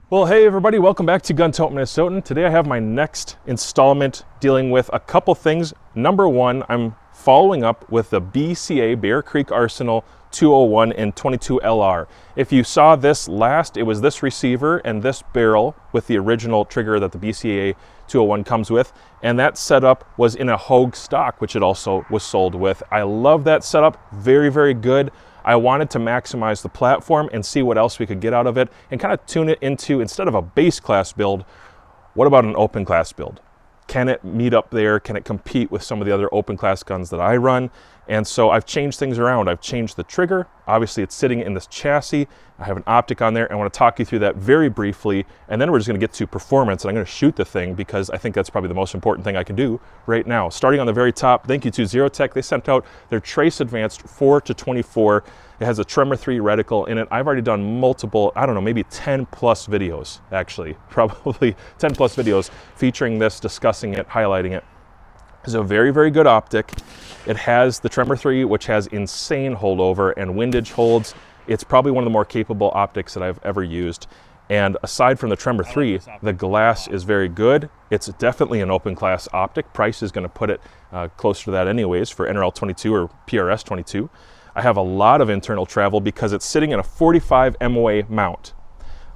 Well, hey everybody, welcome back to Gun Tote Minnesotan. Today I have my next installment dealing with a couple things. Number one, I'm following up with the BCA Bear Creek Arsenal 201 and 22 LR. If you saw this last, it was this receiver and this barrel with the original trigger that the BCA 201 comes with, and that setup was in a Hogue stock, which it also was sold with. I love that setup, very, very good. I wanted to maximize the platform and see what else we could get out of it and kind of tune it into, instead of a base class build, what about an open class build? Can it meet up there? Can it compete with some of the other open class guns that I run? And so I've changed things around. I've changed the trigger. Obviously it's sitting in this chassis. I have an optic on there. I want to talk you through that very briefly, and then we're just going to get to performance, and I'm going to shoot the thing because I think that's probably the most important thing I can do right now. Starting on the very top, thank you to Zerotech. They sent out their Trace Advanced 4-24. It has a Tremor 3 reticle in it. I've already done multiple, I don't know, maybe 10 plus videos, actually, probably 10 plus videos featuring this, discussing it, highlighting it. It's a very, very good optic. It has the Tremor 3, which has insane holdover and windage holds. It's probably one of the more capable optics that I've ever used. And aside from the Tremor 3, the glass is very good. It's definitely an open class optic. Price is going to put it closer to that anyways for NRL 22 or PRS 22. I have a lot of internal travel because it's sitting in a 45 MOA mount.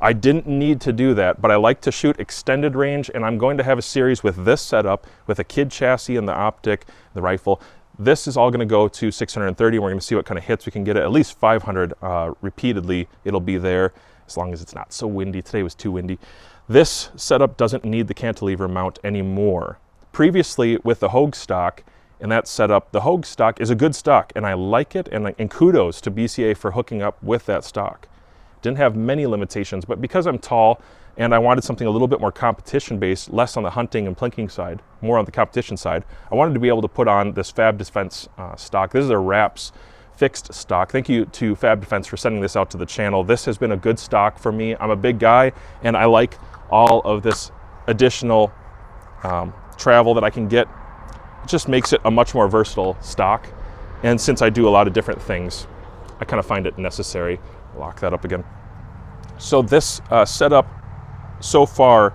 I didn't need to do that, but I like to shoot extended range, and I'm going to have a series with this setup with a KIDD chassis and the optic, the rifle. This is all going to go to 630, and we're going to see what kind of hits we can get at least 500 repeatedly. It'll be there as long as it's not so windy. Today was too windy. This setup doesn't need the cantilever mount anymore. Previously with the Hogue stock, in that setup, the Hogue stock is a good stock, and I like it, and kudos to BCA for hooking up with that stock. Didn't have many limitations, but because I'm tall and I wanted something a little bit more competition based, less on the hunting and plinking side, more on the competition side, I wanted to be able to put on this Fab Defense stock. This is a Wraps fixed stock. Thank you to Fab Defense for sending this out to the channel. This has been a good stock for me. I'm a big guy, and I like all of this additional travel that I can get. It just makes it a much more versatile stock. And since I do a lot of different things, I kind of find it necessary. Lock that up again. So this setup so far,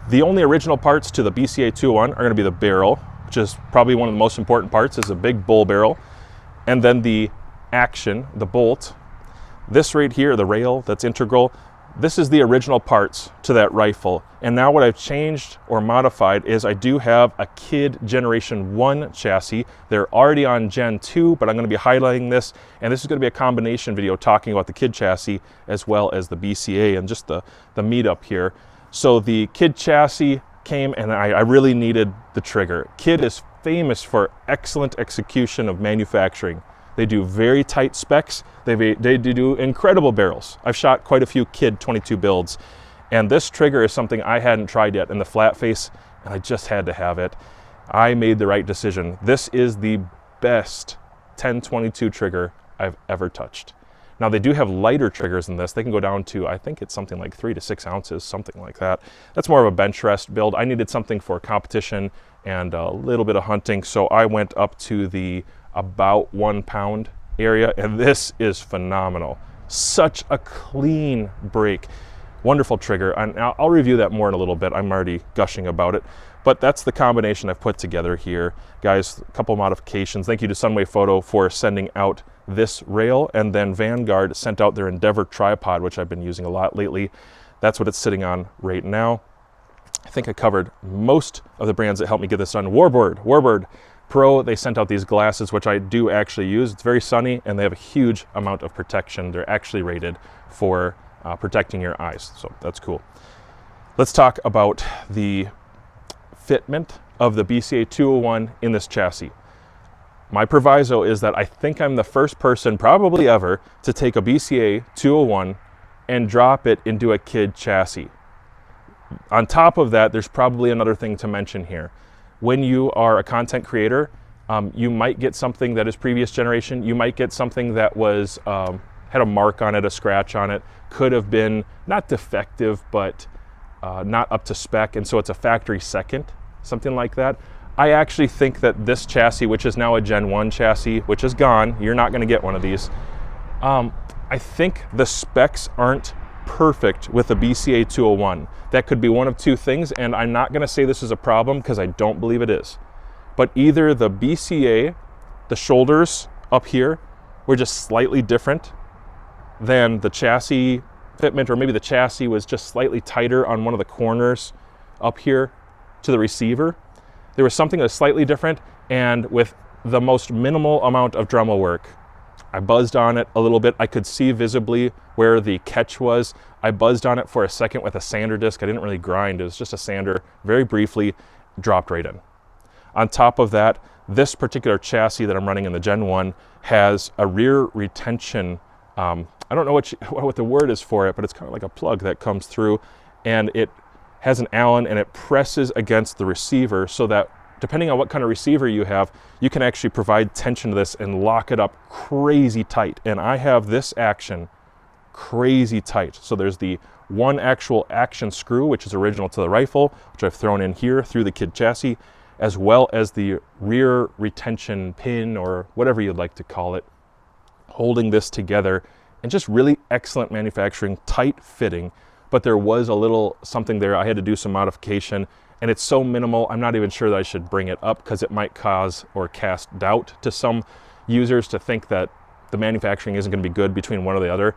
the only original parts to the BCA 201 are going to be the barrel, which is probably one of the most important parts. Is a big bull barrel, and then the action, the bolt. This right here, the rail that's integral, this is the original parts to that rifle. And now what I've changed or modified is I do have a KIDD Generation 1 chassis. They're already on Gen 2, but I'm going to be highlighting this. And this is going to be a combination video talking about the KIDD chassis as well as the BCA and just the meetup here. So the KIDD chassis came, and I really needed the trigger. KIDD is famous for excellent execution of manufacturing. They do very tight specs. They do incredible barrels. I've shot quite a few KIDD 22 builds, and this trigger is something I hadn't tried yet in the flat face, and I just had to have it. I made the right decision. This is the best 10-22 trigger I've ever touched. Now they do have lighter triggers than this. They can go down to, I think it's something like 3 to 6 ounces, something like that. That's more of a bench rest build. I needed something for competition and a little bit of hunting, so I went up to the about 1 pound area, and this is phenomenal. Such a clean break. Wonderful trigger, and I'll review that more in a little bit. I'm already gushing about it, but that's the combination I've put together here. Guys, a couple modifications. Thank you to Sunway Photo for sending out this rail, and then Vanguard sent out their Endeavor tripod, which I've been using a lot lately. That's what it's sitting on right now. I think I covered most of the brands that helped me get this done. Warbird Pro, they sent out these glasses, which I do actually use. It's very sunny, and they have a huge amount of protection. They're actually rated for protecting your eyes, so that's cool. Let's talk about the fitment of the BCA 201 in this chassis. My proviso is that I think I'm the first person probably ever to take a BCA 201 and drop it into a KIDD chassis. On top of that, there's probably another thing to mention here. When you are a content creator, you might get something that is previous generation. You might get something that was had a mark on it, a scratch on it, could have been not defective, but not up to spec, and so it's a factory second, something like that. I actually think that this chassis, which is now a Gen 1 chassis, which is gone, you're not going to get one of these. I think the specs aren't perfect with a BCA 201. That could be one of two things, and I'm not gonna say this is a problem because I don't believe it is. But either the BCA, the shoulders up here, were just slightly different than the chassis fitment, or maybe the chassis was just slightly tighter on one of the corners up here to the receiver. There was something that was slightly different, and with the most minimal amount of Dremel work, I buzzed on it a little bit. I could see visibly where the catch was. I buzzed on it for a second with a sander disc. I didn't really grind, it was just a sander, very briefly, dropped right in. On top of that, this particular chassis that I'm running in the Gen 1 has a rear retention, I don't know what the word is for it, but it's kind of like a plug that comes through, and it has an Allen, and it presses against the receiver so that depending on what kind of receiver you have, you can actually provide tension to this and lock it up crazy tight. And I have this action crazy tight. So there's the one actual action screw, which is original to the rifle, which I've thrown in here through the KIDD chassis, as well as the rear retention pin, or whatever you'd like to call it, holding this together, and just really excellent manufacturing, tight fitting. But there was a little something there. I had to do some modification, and it's so minimal, I'm not even sure that I should bring it up because it might cause or cast doubt to some users to think that the manufacturing isn't going to be good between one or the other.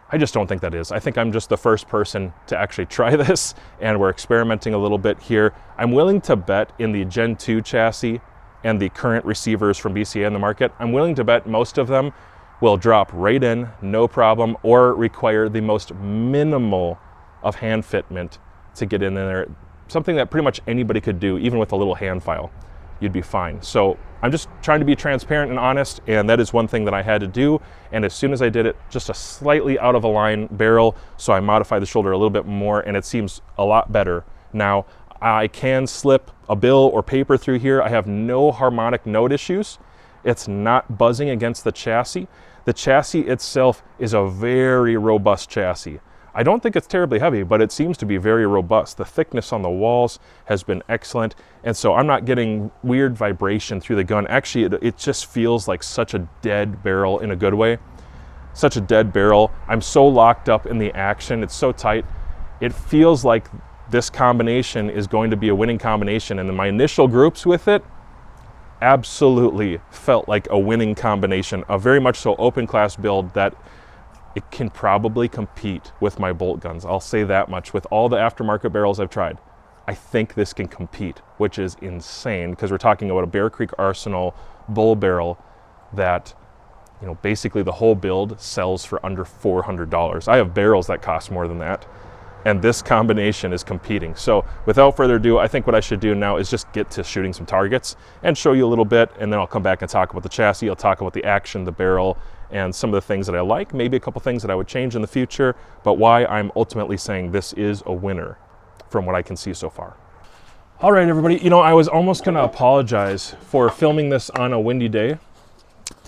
I just don't think that is. I think I'm just the first person to actually try this, and we're experimenting a little bit here. I'm willing to bet in the Gen 2 chassis and the current receivers from BCA in the market, I'm willing to bet most of them will drop right in, no problem, or require the most minimal of hand fitment to get in there. Something that pretty much anybody could do, even with a little hand file, you'd be fine. So I'm just trying to be transparent and honest, and that is one thing that I had to do. And as soon as I did it, just a slightly out of a line barrel, so I modified the shoulder a little bit more, and it seems a lot better. Now, I can slip a bill or paper through here. I have no harmonic note issues. It's not buzzing against the chassis. The chassis itself is a very robust chassis. I don't think it's terribly heavy, but it seems to be very robust. The thickness on the walls has been excellent, and so I'm not getting weird vibration through the gun. Actually, it just feels like such a dead barrel in a good way. Such a dead barrel. I'm so locked up in the action. It's so tight. It feels like this combination is going to be a winning combination, and in my initial groups with it, absolutely felt like a winning combination, a very much so open class build that it can probably compete with my bolt guns. I'll say that much. With all the aftermarket barrels I've tried, I think this can compete, which is insane because we're talking about a Bear Creek Arsenal bull barrel that, you know, basically the whole build sells for under $400. I have barrels that cost more than that, and this combination is competing. So without further ado, I think what I should do now is just get to shooting some targets and show you a little bit, and then I'll come back and talk about the chassis. I'll talk about the action, the barrel, and some of the things that I like, maybe a couple things that I would change in the future, but why I'm ultimately saying this is a winner from what I can see so far. All right, everybody, you know, I was almost gonna apologize for filming this on a windy day,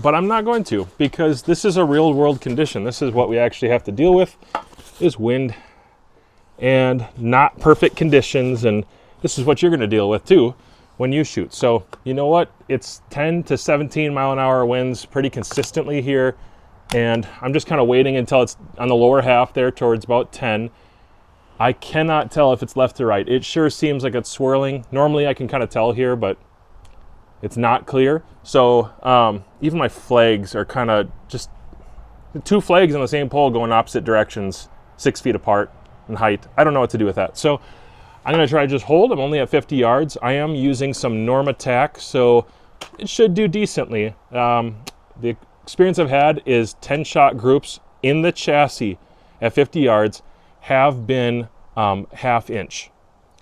but I'm not going to, because this is a real world condition. This is what we actually have to deal with, is wind and not perfect conditions, and this is what you're gonna deal with too when you shoot. So you know what, it's 10 to 17 mile an hour winds pretty consistently here, and I'm just kind of waiting until it's on the lower half there towards about 10. I cannot tell if it's left to right. It sure seems like it's swirling. Normally I can kind of tell here, but it's not clear. So even my flags are kind of just two flags on the same pole going opposite directions, 6 feet apart in height. I don't know what to do with that. So I'm gonna try to just hold. I'm only at 50 yards. I am using some Norm Attack, so it should do decently. The experience I've had is 10-shot groups in the chassis at 50 yards have been half inch.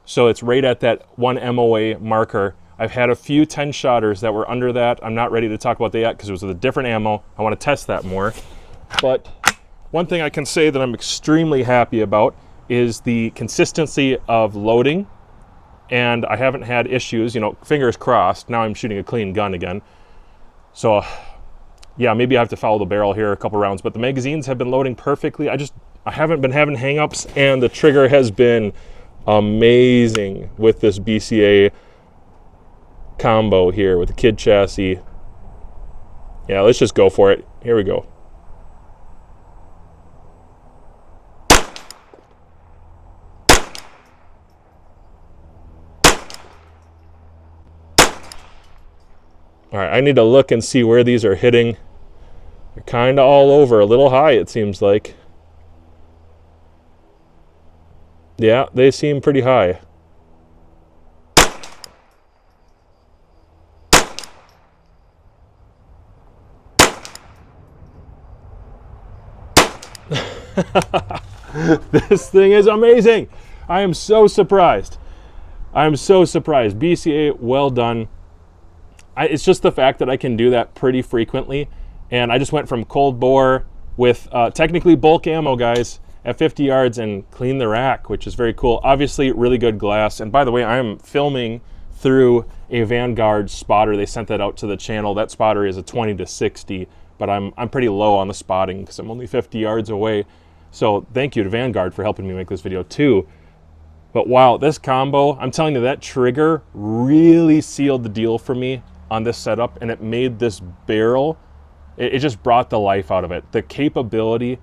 So it's right at that 1 MOA marker. I've had a few 10-shotters that were under that. I'm not ready to talk about that yet because it was with a different ammo. I wanna test that more. But one thing I can say that I'm extremely happy about is the consistency of loading, and I haven't had issues, you know, fingers crossed. Now I'm shooting a clean gun again. So yeah, maybe I have to follow the barrel here a couple rounds, but the magazines have been loading perfectly. I haven't been having hangups, and the trigger has been amazing with this BCA combo here with the KIDD chassis. Yeah, let's just go for it. Here we go. All right, I need to look and see where these are hitting. They're kind of all over, a little high it seems like. Yeah, they seem pretty high. This thing is amazing. I am so surprised. I am so surprised. BCA, well done. It's just the fact that I can do that pretty frequently. And I just went from cold bore with technically bulk ammo, guys, at 50 yards and clean the rack, which is very cool. Obviously, really good glass. And by the way, I am filming through a Vanguard spotter. They sent that out to the channel. That spotter is a 20 to 60, but I'm pretty low on the spotting because I'm only 50 yards away. So thank you to Vanguard for helping me make this video too. But wow, this combo, I'm telling you, that trigger really sealed the deal for me on this setup, and it made this barrel, it just brought the life out of it. The capability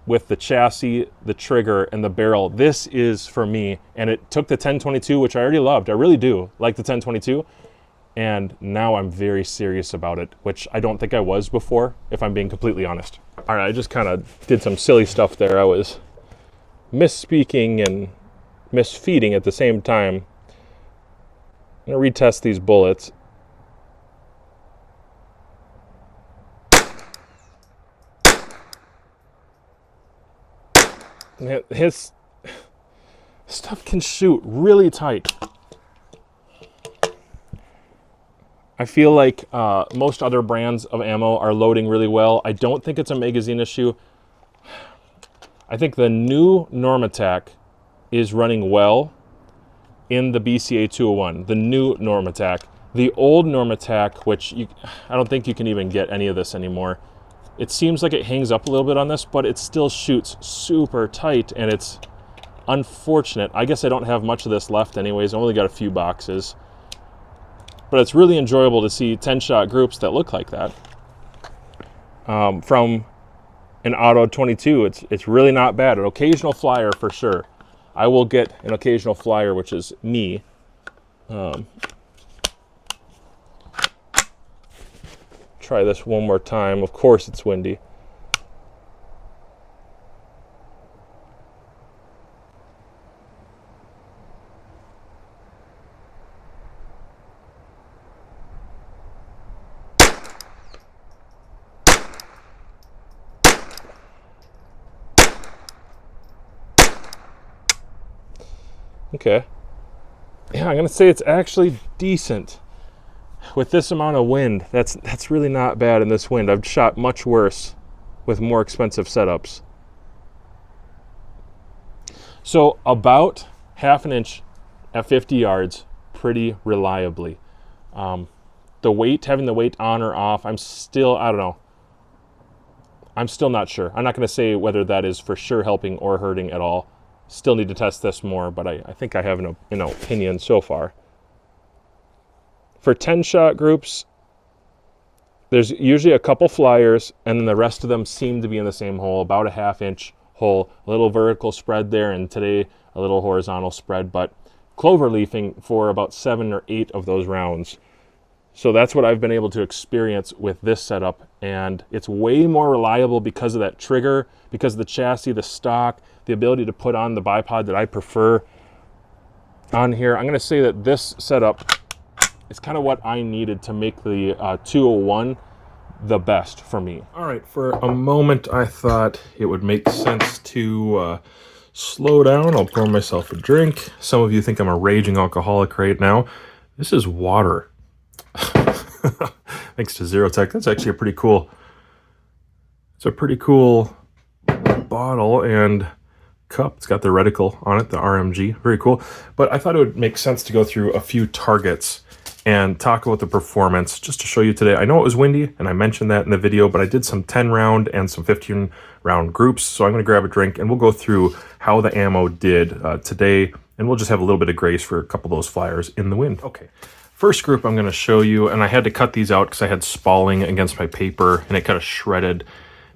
with the chassis, the trigger, and the barrel, this is for me. And it took the 1022, which I already loved. I really do like the 1022. And now I'm very serious about it, which I don't think I was before, if I'm being completely honest. All right, I just kind of did some silly stuff there. I was misspeaking and misfeeding at the same time. I'm gonna retest these bullets. His stuff can shoot really tight. I feel like most other brands of ammo are loading really well. I don't think it's a magazine issue. I think the new Normatak is running well in the BCA 201, the new Normatak. The old Normatak, which I don't think you can even get any of this anymore. It seems like it hangs up a little bit on this, but it still shoots super tight, and it's unfortunate. I guess I don't have much of this left anyways. I only got a few boxes. But it's really enjoyable to see 10-shot groups that look like that. From an Auto 22, it's really not bad. An occasional flyer for sure. I will get an occasional flyer, which is me. Try this one more time. Of course it's windy. Okay. Yeah, I'm gonna say it's actually decent. With this amount of wind, that's really not bad in this wind. I've shot much worse with more expensive setups. So about half an inch at 50 yards, pretty reliably. The weight, having the weight on or off, I don't know. I'm still not sure. I'm not gonna say whether that is for sure helping or hurting at all. Still need to test this more, but I think I have an opinion so far. For 10-shot groups, there's usually a couple flyers, and then the rest of them seem to be in the same hole, about a half-inch hole, a little vertical spread there, and today a little horizontal spread, but clover leafing for about 7 or 8 of those rounds. So that's what I've been able to experience with this setup, and it's way more reliable because of that trigger, because of the chassis, the stock, the ability to put on the bipod that I prefer on here. I'm gonna say that this setup is kind of what I needed to make the 201 the best for me. All right, for a moment I thought it would make sense to slow down. I'll pour myself a drink. Some of you think I'm a raging alcoholic right now. This is water. Thanks to Zerotech. That's actually it's a pretty cool bottle and cup. It's got the reticle on it, the RMG, very cool. But I thought it would make sense to go through a few targets and talk about the performance just to show you today. I know it was windy and I mentioned that in the video, but I did some 10 round and some 15 round groups. So I'm gonna grab a drink and we'll go through how the ammo did today, and we'll just have a little bit of grace for a couple of those flyers in the wind. Okay. First group I'm gonna show you, and I had to cut these out because I had spalling against my paper and it kind of shredded,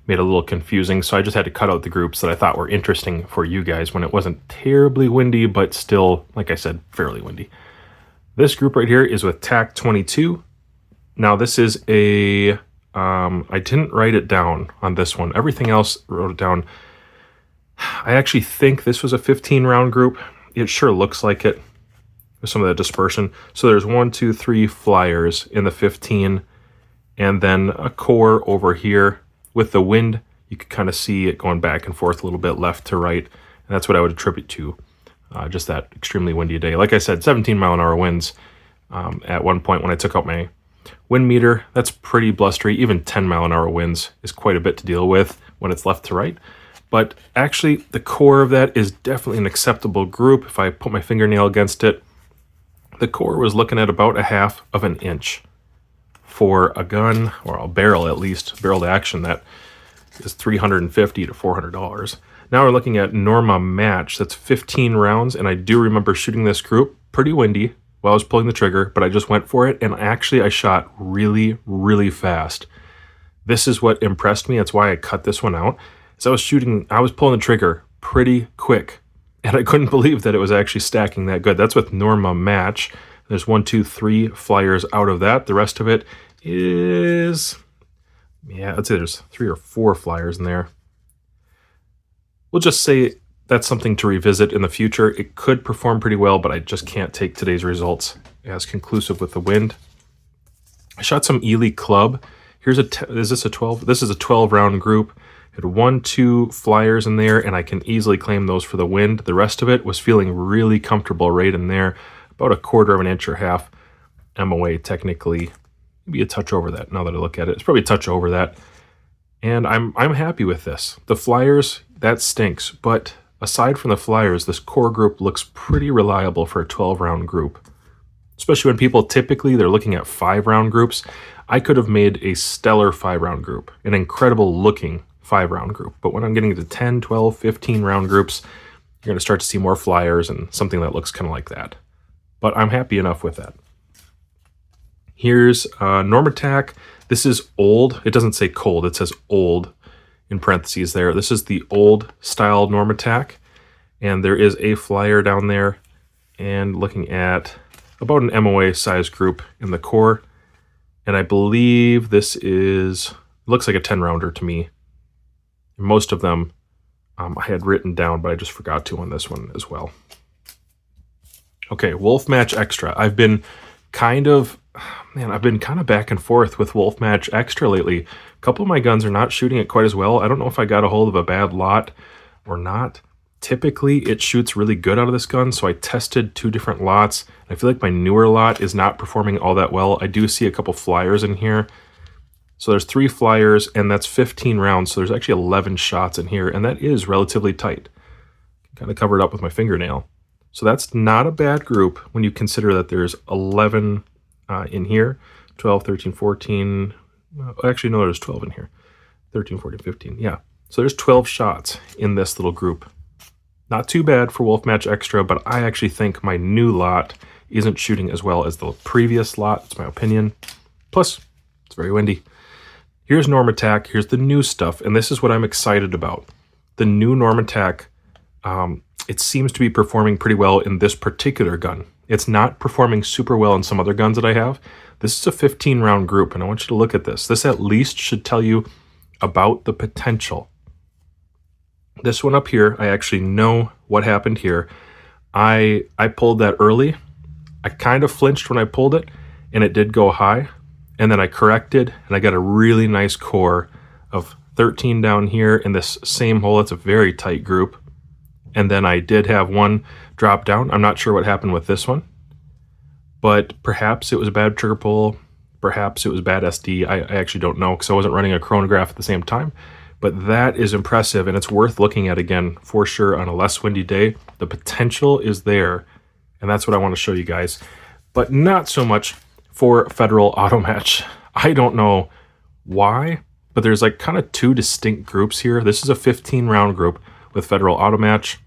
made it a little confusing. So I just had to cut out the groups that I thought were interesting for you guys when it wasn't terribly windy, but still, like I said, fairly windy. This group right here is with TAC 22, Now this is a, I didn't write it down on this one. Everything else wrote it down. I actually think this was a 15 round group. It sure looks like it with some of the dispersion. So there's 1, 2, 3 flyers in the 15, and then a core over here. With the wind, you can kind of see it going back and forth a little bit left to right. And that's what I would attribute to just that extremely windy day. Like I said, 17 mile an hour winds at one point when I took out my wind meter. That's pretty blustery. Even 10 mile an hour winds is quite a bit to deal with when it's left to right. But actually, the core of that is definitely an acceptable group. If I put my fingernail against it, the core was looking at about 1/2 of an inch for a gun, or a barrel at least, barrel to action, that is $350 to $400. Now we're looking at Norma Match. That's 15 rounds, and I do remember shooting this group pretty windy while I was pulling the trigger, but I just went for it, and actually I shot really, really fast. This is what impressed me. That's why I cut this one out. So I was pulling the trigger pretty quick, and I couldn't believe that it was actually stacking that good. That's with Norma Match. There's 1, 2, 3 flyers out of that. The rest of it is, yeah, I'd say there's 3 or 4 flyers in there. We'll just say that's something to revisit in the future. It could perform pretty well, but I just can't take today's results as conclusive with the wind. I shot some Ely Club. Is this a 12? This is a 12 round group. Had 1, 2 flyers in there, and I can easily claim those for the wind. The rest of it was feeling really comfortable right in there, about 1/4 of an inch or 1/2 MOA technically. Maybe a touch over that now that I look at it. It's probably a touch over that. And I'm happy with this. The flyers, that stinks, but aside from the flyers, this core group looks pretty reliable for a 12 round group. Especially when people typically they're looking at 5 round groups. I could have made a stellar 5 round group, an incredible looking 5 round group. But when I'm getting to 10, 12, 15 round groups, you're going to start to see more flyers and something that looks kind of like that. But I'm happy enough with that. Here's Normatec. This is old. It doesn't say cold. It says old in parentheses there. This is the old style Normatec. And there is a flyer down there. And looking at about an MOA size group in the core. And I believe this looks like a 10 rounder to me. Most of them I had written down, but I just forgot to on this one as well. Okay, Wolf Match Extra. I've been kind of back and forth with Wolf Match Extra lately. A couple of my guns are not shooting it quite as well. I don't know if I got a hold of a bad lot or not. Typically, it shoots really good out of this gun, so I tested 2 different lots. I feel like my newer lot is not performing all that well. I do see a couple flyers in here. So there's 3 flyers, and that's 15 rounds, so there's actually 11 shots in here, and that is relatively tight. Kind of covered up with my fingernail. So that's not a bad group when you consider that there's 11 in here. 12, 13, 14. Actually, no, there's 12 in here. 13, 14, 15. Yeah. So there's 12 shots in this little group. Not too bad for Wolf Match Extra, but I actually think my new lot isn't shooting as well as the previous lot. It's my opinion. Plus, it's very windy. Here's Normatec. Here's the new stuff, and this is what I'm excited about. The new Normatec, it seems to be performing pretty well in this particular gun. It's not performing super well in some other guns that I have. This is a 15 round group, and I want you to look at this. This at least should tell you about the potential. This one up here, I actually know what happened here. I pulled that early. I kind of flinched when I pulled it, and it did go high. And then I corrected, and I got a really nice core of 13 down here in this same hole. It's a very tight group. And then I did have one drop down. I'm not sure what happened with this one, but perhaps it was a bad trigger pull. Perhaps it was bad SD. I actually don't know because I wasn't running a chronograph at the same time. But that is impressive, and it's worth looking at again for sure on a less windy day. The potential is there, and that's what I want to show you guys. But not so much for Federal Auto Match. I don't know why, but there's like kind of 2 distinct groups here. This is a 15 round group with Federal Auto Match.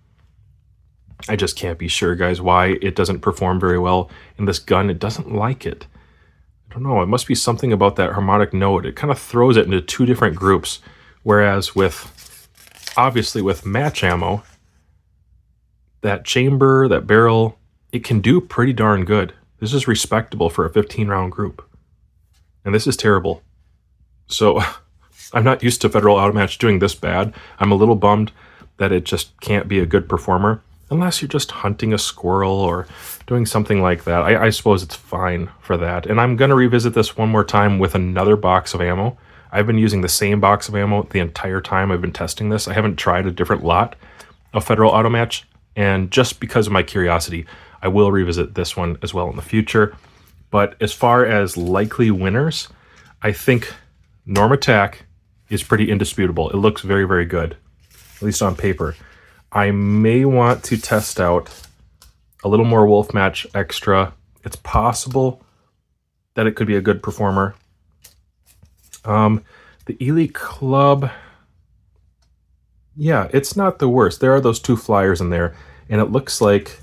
I just can't be sure, guys, why it doesn't perform very well in this gun. It doesn't like it. I don't know. It must be something about that harmonic note. It kind of throws it into 2 different groups. Whereas obviously with match ammo, that chamber, that barrel, it can do pretty darn good. This is respectable for a 15 round group. and this is terrible. So I'm not used to Federal Automatch doing this bad. I'm a little bummed that it just can't be a good performer unless you're just hunting a squirrel or doing something like that. I suppose it's fine for that. And I'm going to revisit this one more time with another box of ammo. I've been using the same box of ammo the entire time I've been testing this. I haven't tried a different lot of Federal Automatch, and just because of my curiosity, I will revisit this one as well in the future. But as far as likely winners, I think Norm Attack is pretty indisputable. It looks very, very good, at least on paper. I may want to test out a little more Wolf Match Extra. It's possible that it could be a good performer. The Elite Club, yeah, it's not the worst. There are those 2 flyers in there, and it looks like,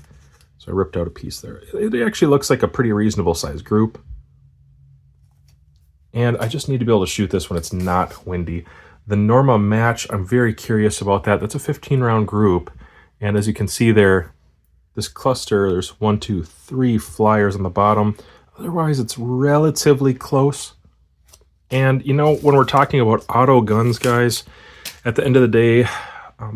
so I ripped out a piece there. It actually looks like a pretty reasonable size group. And I just need to be able to shoot this when it's not windy. The Norma Match, I'm very curious about that. That's a 15-round group. And as you can see there, this cluster, there's 1, 2, 3 flyers on the bottom. Otherwise, it's relatively close. And, you know, when we're talking about auto guns, guys, at the end of the day,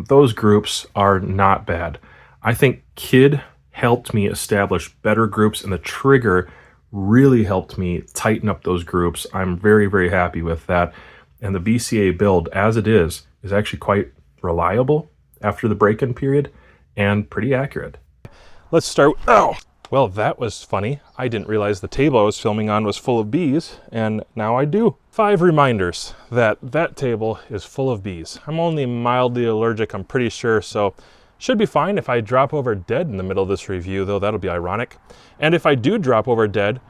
those groups are not bad. I think KIDD helped me establish better groups, and the trigger really helped me tighten up those groups. I'm very, very happy with that. And the BCA build, as it is actually quite reliable after the break-in period and pretty accurate. Let's start. Oh, well, that was funny. I didn't realize the table I was filming on was full of bees, and now I do. 5 reminders that that table is full of bees. I'm only mildly allergic, I'm pretty sure, so should be fine if I drop over dead in the middle of this review, though that'll be ironic. And if I do drop over dead,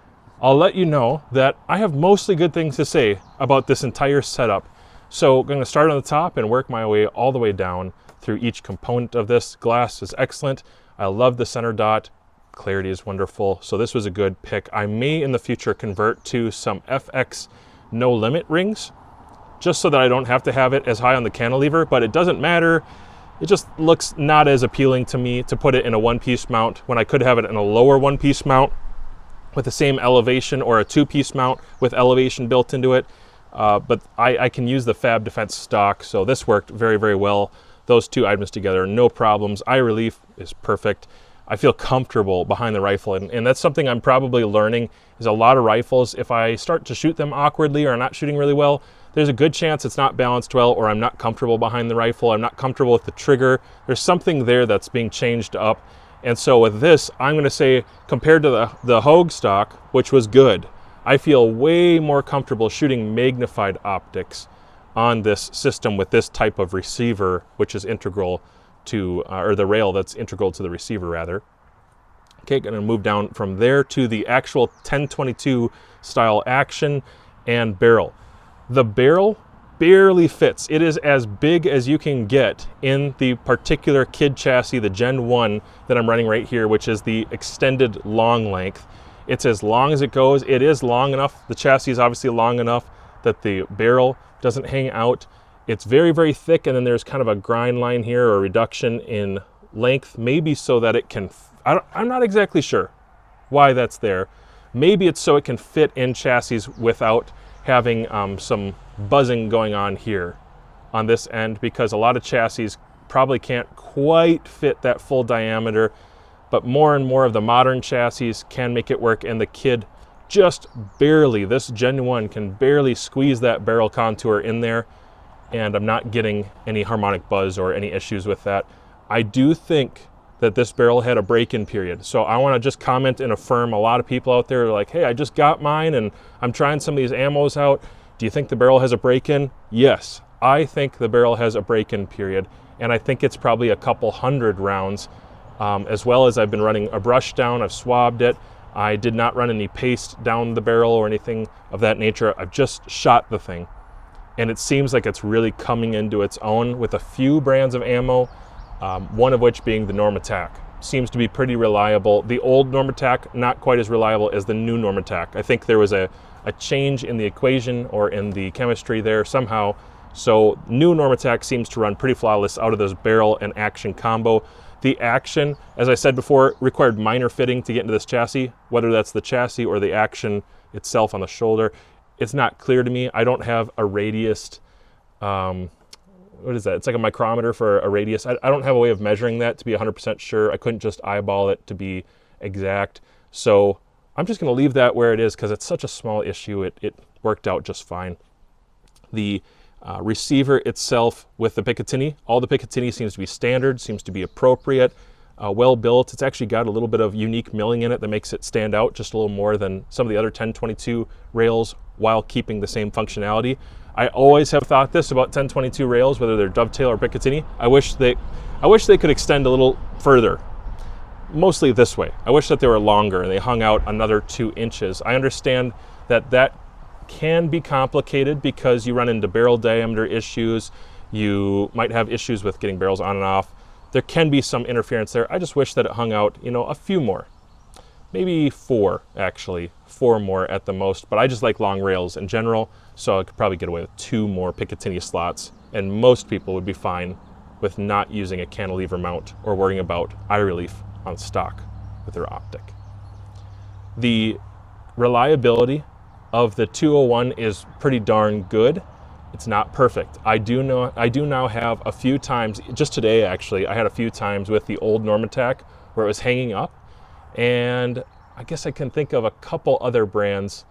I'll let you know that I have mostly good things to say about this entire setup. So I'm going to start on the top and work my way all the way down through each component of this. Glass is excellent. I love the center dot. Clarity is wonderful. So this was a good pick. I may in the future convert to some FX no limit rings, just so that I don't have to have it as high on the cantilever, but it doesn't matter. It just looks not as appealing to me to put it in a 1-piece mount when I could have it in a lower 1-piece mount with the same elevation, or a 2-piece mount with elevation built into it. But I can use the Fab Defense stock, so this worked very, very well. Those 2 items together, no problems. Eye relief is perfect. I feel comfortable behind the rifle, and that's something I'm probably learning, is a lot of rifles, if I start to shoot them awkwardly or not shooting really well, there's a good chance it's not balanced well, or I'm not comfortable behind the rifle, I'm not comfortable with the trigger. There's something there that's being changed up. And so with this, I'm going to say, compared to the Hogue stock, which was good, I feel way more comfortable shooting magnified optics on this system with this type of receiver, which is integral to, or the rail that's integral to the receiver rather. Okay, going to move down from there to the actual 1022 style action and barrel. The barrel barely fits. It is as big as you can get in the particular KIDD chassis, the Gen 1 that I'm running right here, which is the extended long length. It's as long as it goes. It is long enough. The chassis is obviously long enough that the barrel doesn't hang out. It's very, very thick, and then there's kind of a grind line here, or a reduction in length, maybe so that it can, I'm not exactly sure why that's there. Maybe it's so it can fit in chassis without having some buzzing going on here on this end, because a lot of chassis probably can't quite fit that full diameter, but more and more of the modern chassis can make it work, and the KIDD just barely, this Gen 1 can barely squeeze that barrel contour in there, and I'm not getting any harmonic buzz or any issues with that. I do think that this barrel had a break-in period. So I want to just comment and affirm, a lot of people out there are like, hey, I just got mine and I'm trying some of these ammos out. Do you think the barrel has a break-in? Yes, I think the barrel has a break-in period, and I think it's probably a couple hundred rounds, as well as I've been running a brush down, I've swabbed it. I did not run any paste down the barrel or anything of that nature. I've just shot the thing, and it seems like it's really coming into its own with a few brands of ammo, one of which being the Norm Attack. Seems to be pretty reliable. The old Norm Attack, not quite as reliable as the new Norm Attack. I think there was a change in the equation or in the chemistry there somehow. So new Norm Attack seems to run pretty flawless out of this barrel and action combo. The action, as I said before, required minor fitting to get into this chassis, whether that's the chassis or the action itself on the shoulder. it's not clear to me. I don't have a radius, what is that? It's like a micrometer for a radius. I don't have a way of measuring that to be 100% sure. I couldn't just eyeball it to be exact. So I'm just going to leave that where it is because it's such a small issue. It worked out just fine. The receiver itself with the Picatinny, all the Picatinny seems to be standard, seems to be appropriate, well built. It's actually got a little bit of unique milling in it that makes it stand out just a little more than some of the other 1022 rails while keeping the same functionality. I always have thought this about 1022 rails, whether they're dovetail or Picatinny. I wish they could extend a little further, mostly this way. I wish that they were longer and they hung out another 2 inches. I understand that can be complicated because you run into barrel diameter issues. You might have issues with getting barrels on and off. There can be some interference there. I just wish that it hung out, a few more. Maybe 4, actually. 4 more at the most, but I just like long rails in general, so I could probably get away with 2 more Picatinny slots, and most people would be fine with not using a cantilever mount or worrying about eye relief on stock with their optic. The reliability of the 201 is pretty darn good. It's not perfect. I do now have a few times, just today actually, I had a few times with the old Normatec where it was hanging up, and I guess I can think of a couple other brands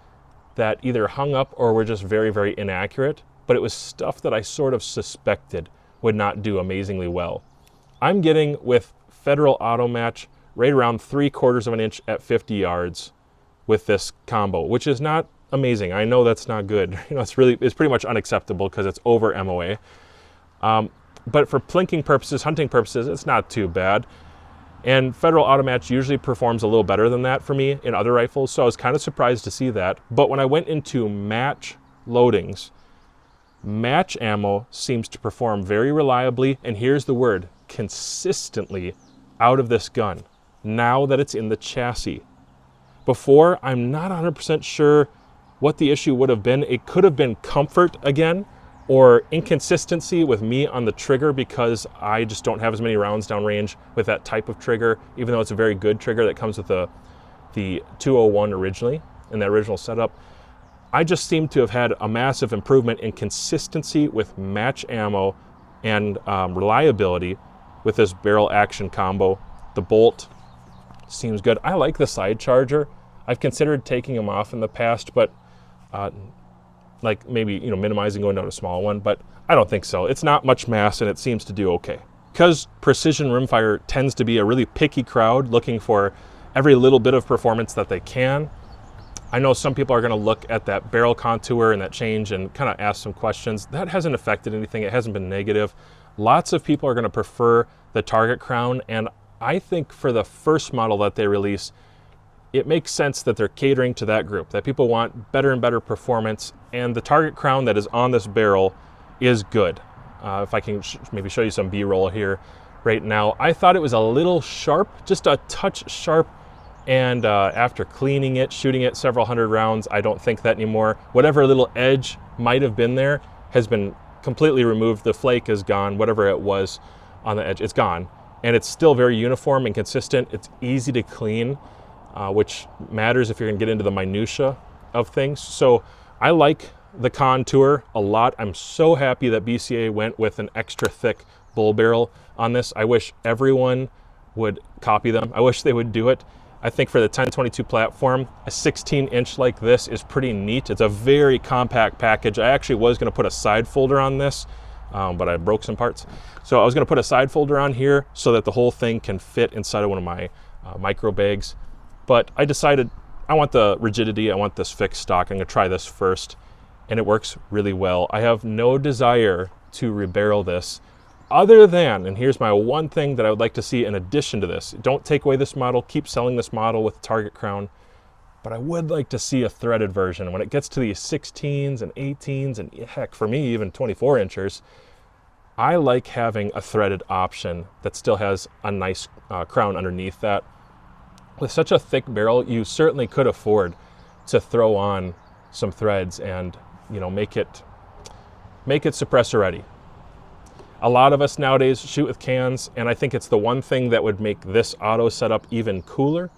that either hung up or were just very, very inaccurate, but it was stuff that I sort of suspected would not do amazingly well. I'm getting with Federal Auto Match right around 3/4 of an inch at 50 yards with this combo, which is not amazing. I know that's not good. It's pretty much unacceptable because it's over MOA. But for plinking purposes, hunting purposes, it's not too bad. And Federal Auto Match usually performs a little better than that for me in other rifles, so I was kind of surprised to see that. But when I went into match loadings, match ammo seems to perform very reliably, and here's the word, consistently out of this gun, now that it's in the chassis. Before, I'm not 100% sure what the issue would have been. It could have been comfort again, or inconsistency with me on the trigger because I just don't have as many rounds downrange with that type of trigger, even though it's a very good trigger that comes with the 201 originally, in the original setup. I just seem to have had a massive improvement in consistency with match ammo and reliability with this barrel action combo. The bolt seems good. I like the side charger. I've considered taking them off in the past, but like maybe minimizing going down to a small one, but I don't think so. It's not much mass and it seems to do okay. Because precision rimfire tends to be a really picky crowd looking for every little bit of performance that they can. I know some people are going to look at that barrel contour and that change and kind of ask some questions. That hasn't affected anything. It hasn't been negative. Lots of people are going to prefer the target crown, and I think for the first model that they release, it makes sense that they're catering to that group, that people want better and better performance, and the target crown that is on this barrel is good. If I can maybe show you some B-roll here right now. I thought it was a little sharp, just a touch sharp, and after cleaning it, shooting it several hundred rounds, I don't think that anymore. Whatever little edge might have been there has been completely removed. The flake is gone, whatever it was on the edge, it's gone. And it's still very uniform and consistent. It's easy to clean, which matters if you're gonna get into the minutia of things. So I like the contour a lot. I'm so happy that BCA went with an extra thick bull barrel on this. I wish everyone would copy them. I wish they would do it. I think for the 1022 platform, a 16-inch like this is pretty neat. It's a very compact package. I actually was gonna put a side folder on this, but I broke some parts. So I was gonna put a side folder on here so that the whole thing can fit inside of one of my micro bags. But I decided I want the rigidity, I want this fixed stock. I'm gonna try this first, and it works really well. I have no desire to rebarrel this other than, and here's my one thing that I would like to see in addition to this. Don't take away this model, keep selling this model with the target crown, but I would like to see a threaded version. When it gets to these 16s and 18s, and heck, for me, even 24 inchers, I like having a threaded option that still has a nice crown underneath that. With such a thick barrel, you certainly could afford to throw on some threads and make it suppressor ready. A lot of us nowadays shoot with cans, and I think it's the one thing that would make this auto setup even cooler.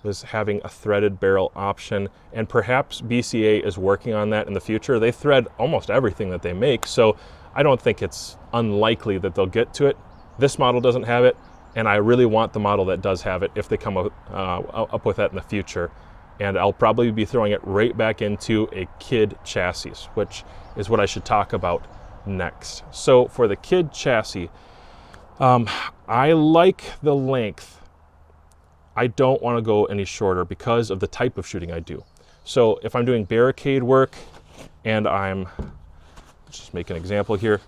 was having a threaded barrel option, and perhaps BCA is working on that in the future. They thread almost everything that they make, so I don't think it's unlikely that they'll get to it. This model doesn't have it, and I really want the model that does have it if they come up with that in the future. And I'll probably be throwing it right back into a KIDD chassis, which is what I should talk about next. So for the KIDD chassis, I like the length. I don't want to go any shorter because of the type of shooting I do. So if I'm doing barricade work and let's just make an example here,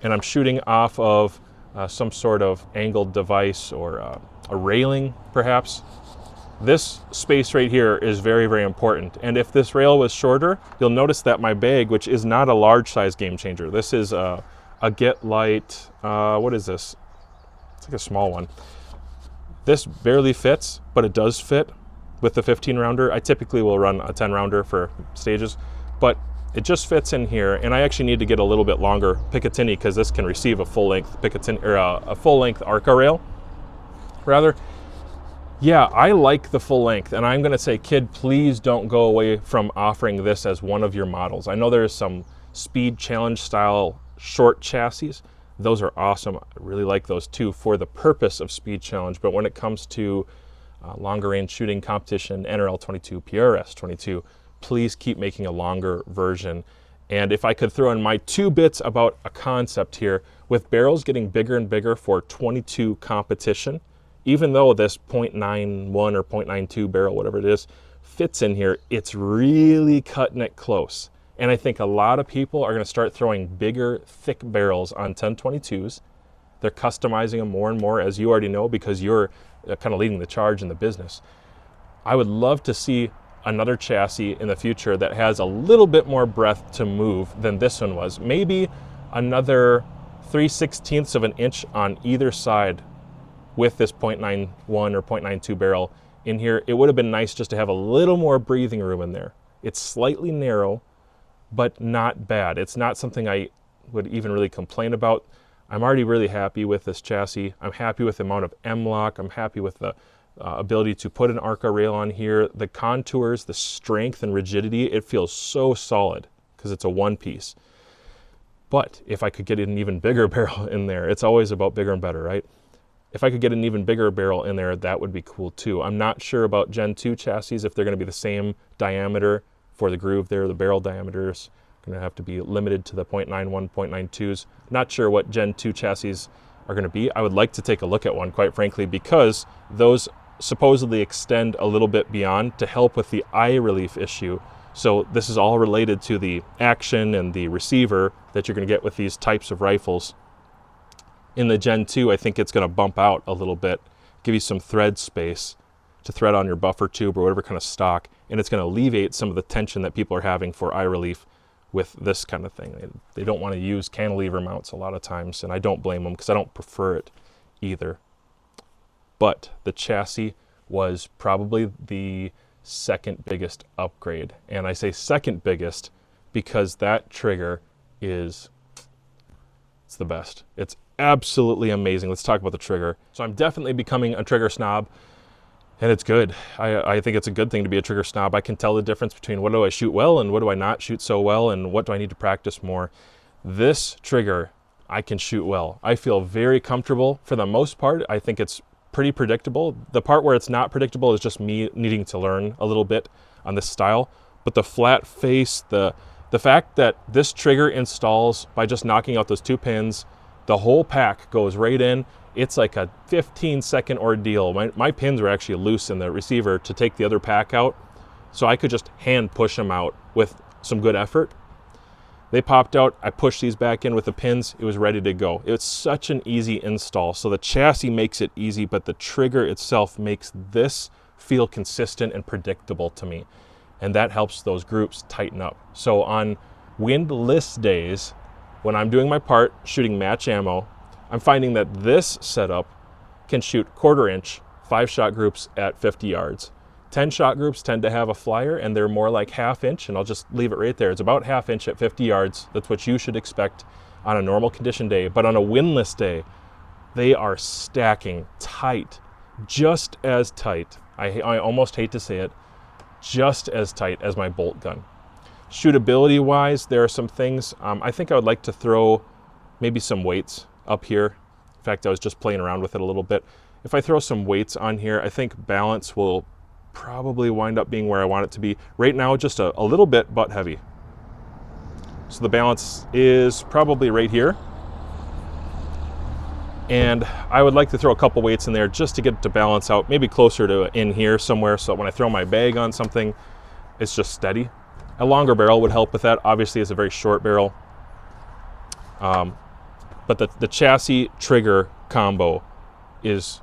and I'm shooting off of some sort of angled device or a railing perhaps, this space right here is very, very important. And if this rail was shorter, you'll notice that my bag, which is not a large size game changer, this is a Get Light, what is this? It's like a small one. This barely fits, but it does fit with the 15 rounder. I typically will run a 10 rounder for stages, but it just fits in here. And I actually need to get a little bit longer Picatinny because this can receive a full length Picatinny, or a full length Arca rail, rather. Yeah, I like the full length, and I'm gonna say, KIDD, please don't go away from offering this as one of your models. I know there's some speed challenge style short chassis. Those are awesome. I really like those too for the purpose of speed challenge. But when it comes to longer range shooting competition, NRL 22, PRS 22, please keep making a longer version. And if I could throw in my 2 bits about a concept here, with barrels getting bigger and bigger for 22 competition, even though this 0.91 or 0.92 barrel, whatever it is, fits in here, it's really cutting it close. And I think a lot of people are going to start throwing bigger, thick barrels on 1022s. They're customizing them more and more, as you already know, because you're kind of leading the charge in the business. I would love to see another chassis in the future that has a little bit more breadth to move than this one was. Maybe another 3/16 of an inch on either side with this 0.91 or 0.92 barrel in here. It would have been nice just to have a little more breathing room in there. It's slightly narrow, but not bad. It's not something I would even really complain about. I'm already really happy with this chassis. I'm happy with the amount of M-lock. I'm happy with the ability to put an Arca rail on here. The contours, the strength and rigidity, it feels so solid because it's a one piece. But if I could get an even bigger barrel in there, it's always about bigger and better, right? If I could get an even bigger barrel in there, that would be cool too. I'm not sure about Gen 2 chassis, if they're gonna be the same diameter for the groove there. The barrel diameters going to have to be limited to the 0.91, 0.92s. Not sure what Gen 2 chassis are going to be. I would like to take a look at one, quite frankly, because those supposedly extend a little bit beyond to help with the eye relief issue. So this is all related to the action and the receiver that you're going to get with these types of rifles. In the Gen 2, I think it's going to bump out a little bit, give you some thread space to thread on your buffer tube or whatever kind of stock, and it's going to alleviate some of the tension that people are having for eye relief with this kind of thing. They don't want to use cantilever mounts a lot of times, and I don't blame them because I don't prefer it either. But the chassis was probably the second biggest upgrade, and I say second biggest because that trigger it's the best. It's absolutely amazing. Let's talk about the trigger. So I'm definitely becoming a trigger snob. And it's good. I think it's a good thing to be a trigger snob. I can tell the difference between what do I shoot well and what do I not shoot so well and what do I need to practice more. This trigger, I can shoot well. I feel very comfortable for the most part. I think it's pretty predictable. The part where it's not predictable is just me needing to learn a little bit on this style. But the flat face, the fact that this trigger installs by just knocking out those 2 pins, the whole pack goes right in. It's like a 15-second ordeal. My pins were actually loose in the receiver to take the other pack out, so I could just hand push them out with some good effort. They popped out, I pushed these back in with the pins, it was ready to go. It's such an easy install. So the chassis makes it easy, but the trigger itself makes this feel consistent and predictable to me. And that helps those groups tighten up. So on windless days, when I'm doing my part, shooting match ammo, I'm finding that this setup can shoot 1/4 inch 5-shot groups at 50 yards. 10-shot groups tend to have a flyer and they're more like 1/2 inch, and I'll just leave it right there. It's about 1/2 inch at 50 yards. That's what you should expect on a normal condition day. But on a windless day, they are stacking tight, just as tight I almost hate to say it, just as tight as my bolt gun. Shootability wise, there are some things, I think I would like to throw maybe some weights up here. In fact, I was just playing around with it a little bit. If I throw some weights on here, I think balance will probably wind up being where I want it to be. Right now, just a little bit butt heavy. So the balance is probably right here. And I would like to throw a couple weights in there just to get it to balance out, maybe closer to in here somewhere, so that when I throw my bag on something, it's just steady. A longer barrel would help with that. Obviously, it's a very short barrel. But the chassis trigger combo it's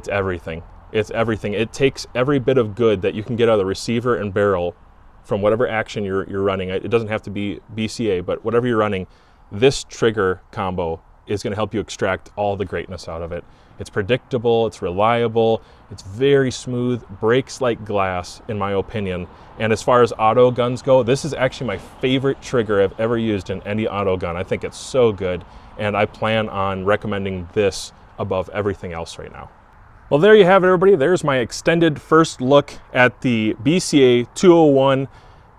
everything. It's everything. It takes every bit of good that you can get out of the receiver and barrel from whatever action you're running. It doesn't have to be BCA, but whatever you're running, this trigger combo is going to help you extract all the greatness out of it. It's predictable, it's reliable, it's very smooth, breaks like glass in my opinion. And as far as auto guns go, this is actually my favorite trigger I've ever used in any auto gun. I think it's so good, and I plan on recommending this above everything else right now. Well, there you have it, everybody. There's my extended first look at the BCA 201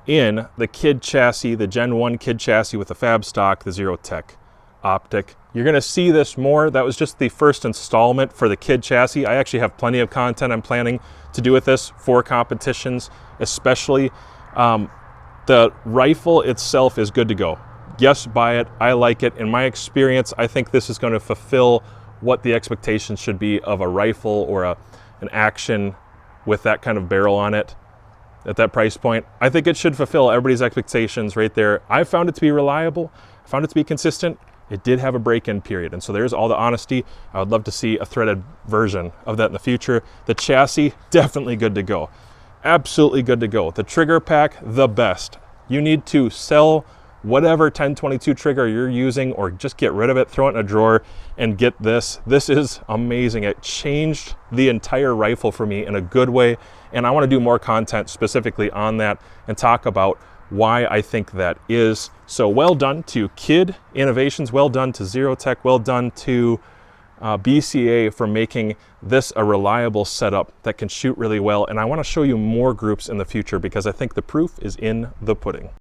in the KIDD chassis, the Gen 1 KIDD chassis with the fab stock, the Zero Tech optic. You're going to see this more. That was just the first installment for the KIDD chassis. I actually have plenty of content I'm planning to do with this for competitions, especially. The rifle itself is good to go. Yes, buy it. I like it. In my experience, I think this is going to fulfill what the expectations should be of a rifle or an action with that kind of barrel on it at that price point. I think it should fulfill everybody's expectations right there. I found it to be reliable. I found it to be consistent. It did have a break-in period, and so there's all the honesty. I would love to see a threaded version of that in the future. The chassis, definitely good to go. Absolutely good to go. The trigger pack, the best. You need to sell whatever 1022 trigger you're using, or just get rid of it, throw it in a drawer, and get this. This is amazing. It changed the entire rifle for me in a good way, and I want to do more content specifically on that and talk about why I think that is. So well done to KIDD Innovations, well done to Zero Tech, well done to BCA for making this a reliable setup that can shoot really well. And I want to show you more groups in the future because I think the proof is in the pudding.